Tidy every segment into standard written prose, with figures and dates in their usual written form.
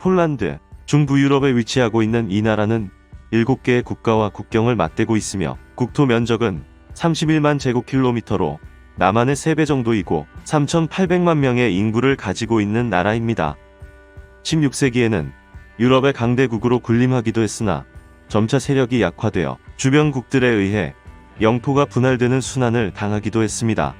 폴란드, 중부유럽에 위치하고 있는 이 나라는 7개의 국가와 국경을 맞대고 있으며 국토 면적은 31만 제곱킬로미터로 남한의 3배 정도이고 3,800만 명의 인구를 가지고 있는 나라입니다. 16세기에는 유럽의 강대국으로 군림하기도 했으나 점차 세력이 약화되어 주변국들에 의해 영토가 분할되는 순환을 당하기도 했습니다.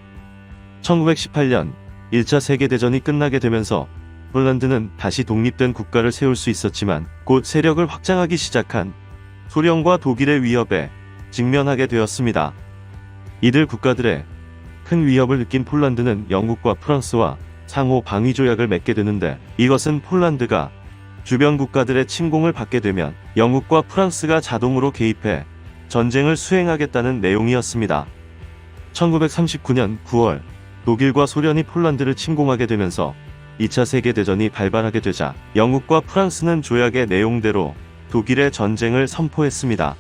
1918년 1차 세계대전이 끝나게 되면서 폴란드는 다시 독립된 국가를 세울 수 있었지만 곧 세력을 확장하기 시작한 소련과 독일의 위협에 직면하게 되었습니다. 이들 국가들의 큰 위협을 느낀 폴란드는 영국과 프랑스와 상호 방위 조약을 맺게 되는데, 이것은 폴란드가 주변 국가들의 침공을 받게 되면 영국과 프랑스가 자동으로 개입해 전쟁을 수행하겠다는 내용이었습니다. 1939년 9월 독일과 소련이 폴란드를 침공하게 되면서 2차 세계대전이 발발하게 되자 영국과 프랑스는 조약의 내용대로 독일의 전쟁을 선포했습니다.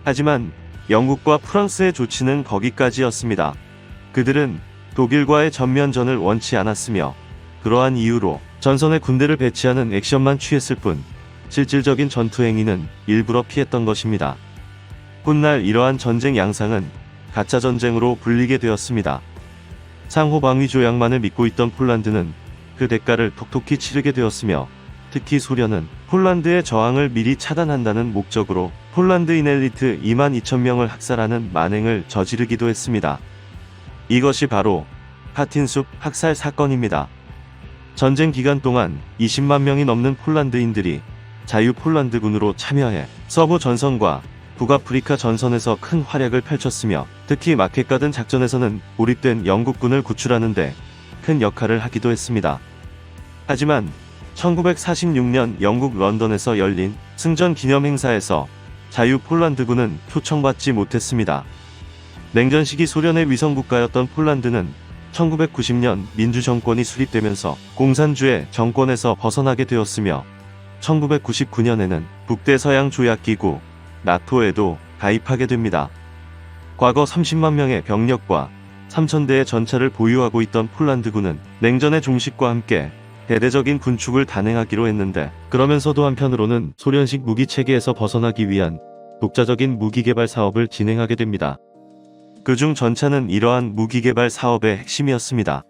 하지만 영국과 프랑스의 조치는 거기까지였습니다. 그들은 독일과의 전면전을 원치 않았으며 그러한 이유로 전선에 군대를 배치하는 액션만 취했을 뿐 실질적인 전투 행위는 일부러 피했던 것입니다. 훗날 이러한 전쟁 양상은 가짜 전쟁으로 불리게 되었습니다. 상호 방위 조약만을 믿고 있던 폴란드는 그 대가를 톡톡히 치르게 되었으며, 특히 소련은 폴란드의 저항을 미리 차단한다는 목적으로 폴란드인 엘리트 2만 2천 명을 학살하는 만행을 저지르기도 했습니다. 이것이 바로 카틴숲 학살 사건입니다. 전쟁 기간 동안 20만 명이 넘는 폴란드인들이 자유 폴란드군으로 참여해 서부 전선과 북아프리카 전선에서 큰 활약을 펼쳤으며, 특히 마켓가든 작전에서는 고립된 영국군을 구출하는 데 큰 역할을 하기도 했습니다. 하지만 1946년 영국 런던에서 열린 승전 기념 행사에서 자유 폴란드군은 초청받지 못했습니다. 냉전 시기 소련의 위성국가였던 폴란드는 1990년 민주정권이 수립되면서 공산주의 정권에서 벗어나게 되었으며 1999년에는 북대서양조약기구 나토에도 가입하게 됩니다. 과거 30만 명의 병력과 3,000대의 전차를 보유하고 있던 폴란드군은 냉전의 종식과 함께 대대적인 군축을 단행하기로 했는데, 그러면서도 한편으로는 소련식 무기체계에서 벗어나기 위한 독자적인 무기개발 사업을 진행하게 됩니다. 그중 전차는 이러한 무기개발 사업의 핵심이었습니다.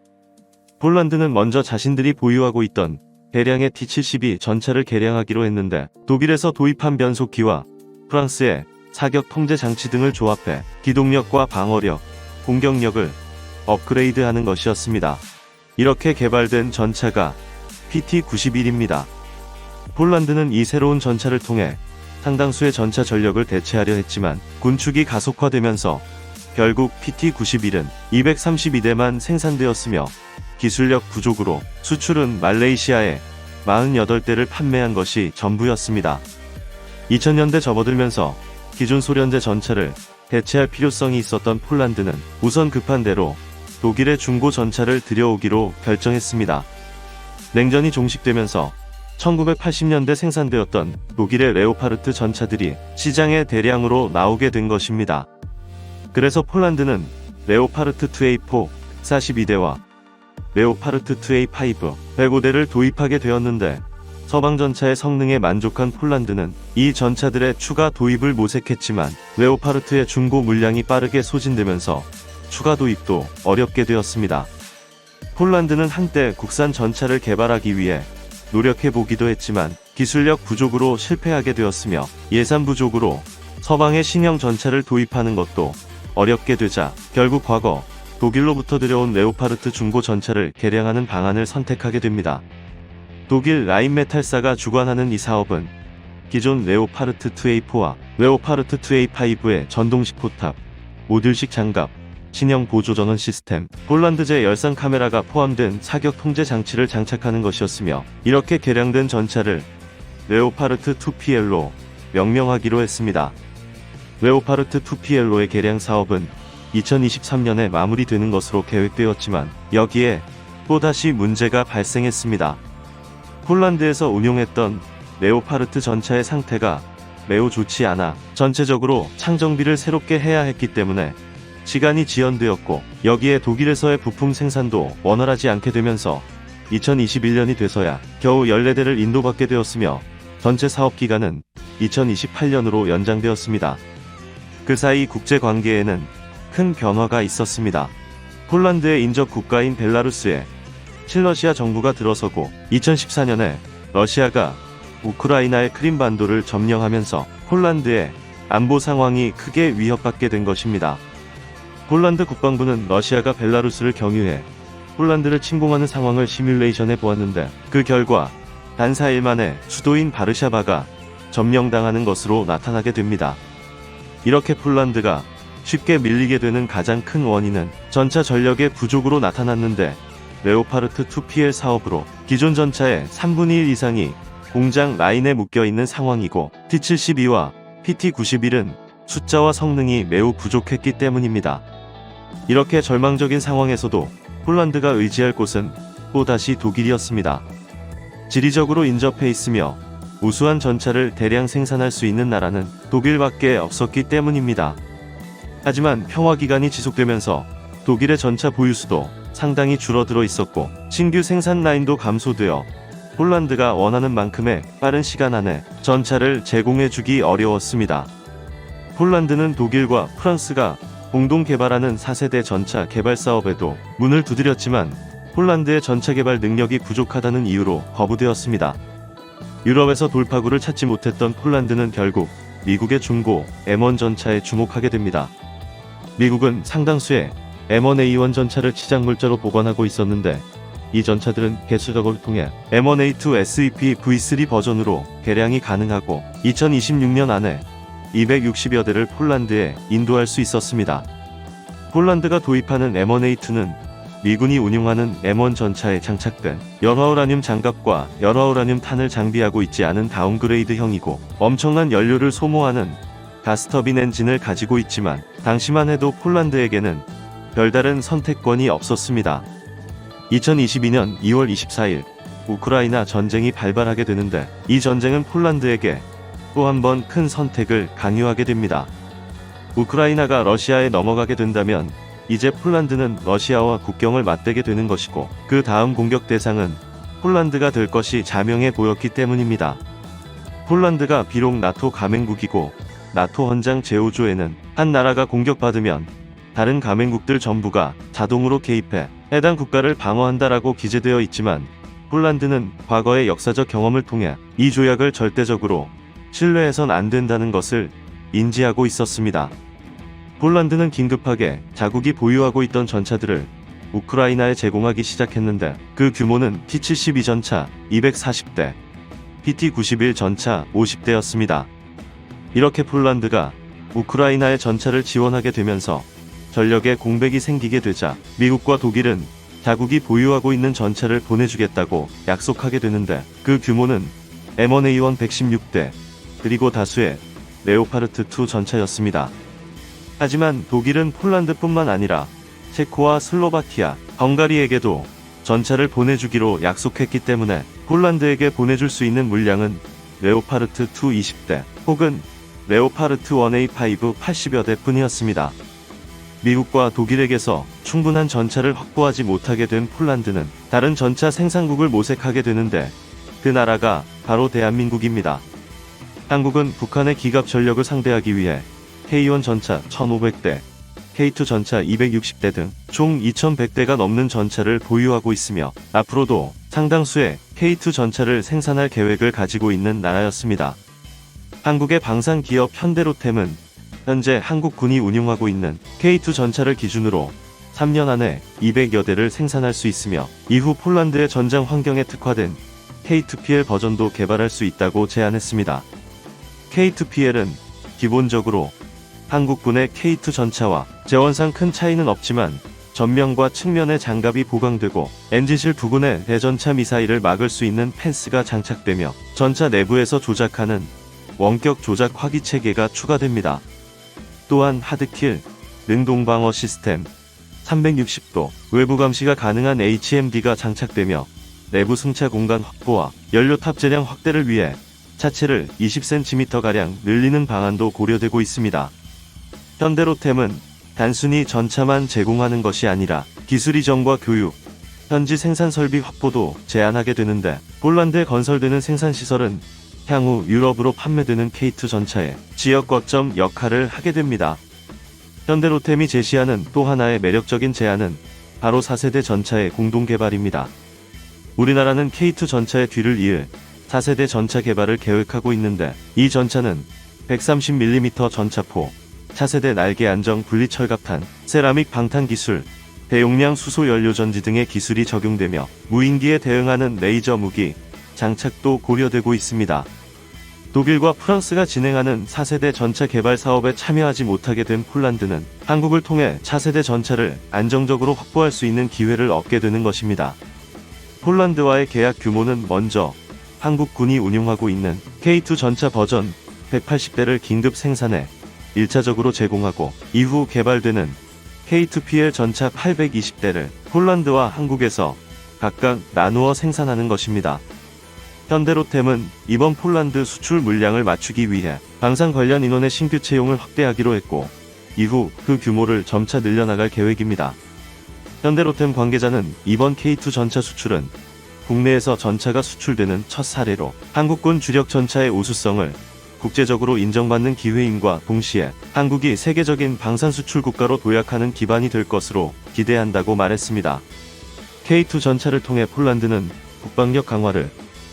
폴란드는 먼저 자신들이 보유하고 있던 대량의 T-72 전차를 개량하기로 했는데, 독일에서 도입한 변속기와 프랑스의 사격 통제 장치 등을 조합해 기동력과 방어력, 공격력을 업그레이드하는 것이었습니다. 이렇게 개발된 전차가 PT-91입니다. 폴란드는 이 새로운 전차를 통해 상당수의 전차 전력을 대체하려 했지만 군축이 가속화되면서 결국 PT-91은 232대만 생산되었으며, 기술력 부족으로 수출은 말레이시아에 48대를 판매한 것이 전부였습니다. 2000년대 접어들면서 기존 소련제 전차를 대체할 필요성이 있었던 폴란드는 우선 급한 대로 독일의 중고 전차를 들여오기로 결정했습니다. 냉전이 종식되면서 1980년대 생산되었던 독일의 레오파르트 전차들이 시장에 대량으로 나오게 된 것입니다. 그래서 폴란드는 레오파르트 2A4 42대와 레오파르트 2A5 105대를 도입하게 되었는데, 서방 전차의 성능에 만족한 폴란드는 이 전차들의 추가 도입을 모색했지만 레오파르트의 중고 물량이 빠르게 소진되면서 추가 도입도 어렵게 되었습니다. 폴란드는 한때 국산 전차를 개발하기 위해 노력해보기도 했지만 기술력 부족으로 실패하게 되었으며, 예산 부족으로 서방의 신형 전차를 도입하는 것도 어렵게 되자 결국 과거 독일로부터 들여온 레오파르트 중고 전차를 개량하는 방안을 선택하게 됩니다. 독일 라인메탈사가 주관하는 이 사업은 기존 레오파르트 2A4와 레오파르트 2A5의 전동식 포탑, 모듈식 장갑, 신형 보조 전원 시스템, 폴란드제 열상 카메라가 포함된 사격 통제 장치를 장착하는 것이었으며, 이렇게 개량된 전차를 레오파르트 2PL로 명명하기로 했습니다. 레오파르트 2PL로의 개량 사업은 2023년에 마무리되는 것으로 계획되었지만 여기에 또다시 문제가 발생했습니다. 폴란드에서 운용했던 레오파르트 전차의 상태가 매우 좋지 않아 전체적으로 창정비를 새롭게 해야 했기 때문에 시간이 지연되었고, 여기에 독일에서의 부품 생산도 원활하지 않게 되면서 2021년이 돼서야 겨우 14대를 인도받게 되었으며 전체 사업기간은 2028년으로 연장되었습니다. 그 사이 국제관계에는 큰 변화가 있었습니다. 폴란드의 인접 국가인 벨라루스에 친러시아 정부가 들어서고 2014년에 러시아가 우크라이나의 크림반도를 점령하면서 폴란드의 안보 상황이 크게 위협받게 된 것입니다. 폴란드 국방부는 러시아가 벨라루스를 경유해 폴란드를 침공하는 상황을 시뮬레이션해 보았는데 그 결과 단 4일 만에 수도인 바르샤바가 점령당하는 것으로 나타나게 됩니다. 이렇게 폴란드가 쉽게 밀리게 되는 가장 큰 원인은 전차 전력의 부족으로 나타났는데 레오파르트 2PL 사업으로 기존 전차의 3분의 1 이상이 공장 라인에 묶여있는 상황이고 T-72와 PT-91은 숫자와 성능이 매우 부족했기 때문입니다. 이렇게 절망적인 상황에서도 폴란드가 의지할 곳은 또다시 독일이었습니다. 지리적으로 인접해 있으며 우수한 전차를 대량 생산할 수 있는 나라는 독일밖에 없었기 때문입니다. 하지만 평화기간이 지속되면서 독일의 전차 보유수도 상당히 줄어들어 있었고 신규 생산 라인도 감소되어 폴란드가 원하는 만큼의 빠른 시간 안에 전차를 제공해주기 어려웠습니다. 폴란드는 독일과 프랑스가 공동 개발하는 4세대 전차 개발 사업에도 문을 두드렸지만 폴란드의 전차 개발 능력이 부족하다는 이유로 거부되었습니다. 유럽에서 돌파구를 찾지 못했던 폴란드는 결국 미국의 중고 M1 전차에 주목하게 됩니다. 미국은 상당수의 M1A1 전차를 치장 물자로 보관하고 있었는데 이 전차들은 개수 작업을 통해 M1A2 SEP V3 버전으로 개량이 가능하고 2026년 안에 260여 대를 폴란드에 인도할 수 있었습니다. 폴란드가 도입하는 M1A2는 미군이 운용하는 M1 전차에 장착된 연화우라늄 장갑과 연화우라늄 탄을 장비하고 있지 않은 다운그레이드형이고 엄청난 연료를 소모하는 가스터빈 엔진을 가지고 있지만 당시만 해도 폴란드에게는 별다른 선택권이 없었습니다. 2022년 2월 24일 우크라이나 전쟁이 발발하게 되는데 이 전쟁은 폴란드에게 또 한 번 큰 선택을 강요하게 됩니다. 우크라이나가 러시아에 넘어가게 된다면 이제 폴란드는 러시아와 국경을 맞대게 되는 것이고 그 다음 공격 대상은 폴란드가 될 것이 자명해 보였기 때문입니다. 폴란드가 비록 나토 가맹국이고 나토 헌장 제5조에는 한 나라가 공격받으면 다른 가맹국들 전부가 자동으로 개입해 해당 국가를 방어한다라고 기재되어 있지만 폴란드는 과거의 역사적 경험을 통해 이 조약을 절대적으로 신뢰해선 안 된다는 것을 인지하고 있었습니다. 폴란드는 긴급하게 자국이 보유하고 있던 전차들을 우크라이나에 제공하기 시작했는데 그 규모는 T-72 전차 240대, PT-91 전차 50대였습니다. 이렇게 폴란드가 우크라이나의 전차를 지원하게 되면서 전력에 공백이 생기게 되자 미국과 독일은 자국이 보유하고 있는 전차를 보내주겠다고 약속하게 되는데 그 규모는 M1A1 116대 그리고 다수의 레오파르트2 전차였습니다. 하지만 독일은 폴란드뿐만 아니라 체코와 슬로바키아, 헝가리에게도 전차를 보내주기로 약속했기 때문에 폴란드에게 보내줄 수 있는 물량은 레오파르트2 20대 혹은 레오파르트 1A5 80여 대 뿐이었습니다. 미국과 독일에게서 충분한 전차를 확보하지 못하게 된 폴란드는 다른 전차 생산국을 모색하게 되는데 그 나라가 바로 대한민국입니다. 한국은 북한의 기갑 전력을 상대하기 위해 K1 전차 1500대, K2 전차 260대 등 총 2100대가 넘는 전차를 보유하고 있으며 앞으로도 상당수의 K2 전차를 생산할 계획을 가지고 있는 나라였습니다. 한국의 방산기업 현대로템은 현재 한국군이 운용하고 있는 K2 전차를 기준으로 3년 안에 200여 대를 생산할 수 있으며 이후 폴란드의 전장 환경에 특화된 K2PL 버전도 개발할 수 있다고 제안했습니다. K2PL은 기본적으로 한국군의 K2 전차와 재원상 큰 차이는 없지만 전면과 측면에 장갑이 보강되고 엔진실 부근에 대전차 미사일을 막을 수 있는 펜스가 장착되며 전차 내부에서 조작하는 원격 조작 화기 체계가 추가됩니다. 또한 하드킬, 능동방어 시스템, 360도 외부 감시가 가능한 HMD가 장착되며 내부 승차 공간 확보와 연료 탑재량 확대를 위해 차체를 20cm가량 늘리는 방안도 고려되고 있습니다. 현대로템은 단순히 전차만 제공하는 것이 아니라 기술 이전과 교육, 현지 생산 설비 확보도 제한하게 되는데, 폴란드에 건설되는 생산시설은 향후 유럽으로 판매되는 K2 전차의 지역 거점 역할을 하게 됩니다. 현대로템이 제시하는 또 하나의 매력적인 제안은 바로 4세대 전차의 공동 개발입니다. 우리나라는 K2 전차의 뒤를 이을 4세대 전차 개발을 계획하고 있는데, 이 전차는 130mm 전차포, 차세대 날개 안정 분리 철갑탄, 세라믹 방탄 기술, 대용량 수소 연료 전지 등의 기술이 적용되며 무인기에 대응하는 레이저 무기 장착도 고려되고 있습니다. 독일과 프랑스가 진행하는 4세대 전차 개발 사업에 참여하지 못하게 된 폴란드는 한국을 통해 차세대 전차를 안정적으로 확보할 수 있는 기회를 얻게 되는 것입니다. 폴란드와의 계약 규모는 먼저 한국군이 운용하고 있는 K2 전차 버전 180대를 긴급 생산해 1차적으로 제공하고, 이후 개발되는 K2PL 전차 820대를 폴란드와 한국에서 각각 나누어 생산하는 것입니다. 현대로템은 이번 폴란드 수출 물량을 맞추기 위해 방산 관련 인원의 신규 채용을 확대하기로 했고, 이후 그 규모를 점차 늘려나갈 계획입니다. 현대로템 관계자는 이번 K2 전차 수출은 국내에서 전차가 수출되는 첫 사례로 한국군 주력 전차의 우수성을 국제적으로 인정받는 기회임과 동시에 한국이 세계적인 방산 수출 국가로 도약하는 기반이 될 것으로 기대한다고 말했습니다. K2 전차를 통해 폴란드는 국방력 강화를,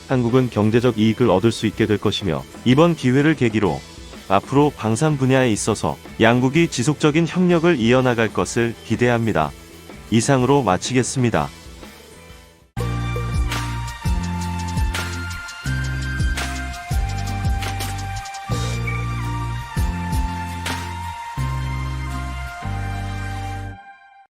한국은 경제적 이익을 얻을 수 있게 될 것이며, 이번 기회를 계기로 앞으로 방산 분야에 있어서 양국이 지속적인 협력을 이어나갈 것을 기대합니다. 이상으로 마치겠습니다.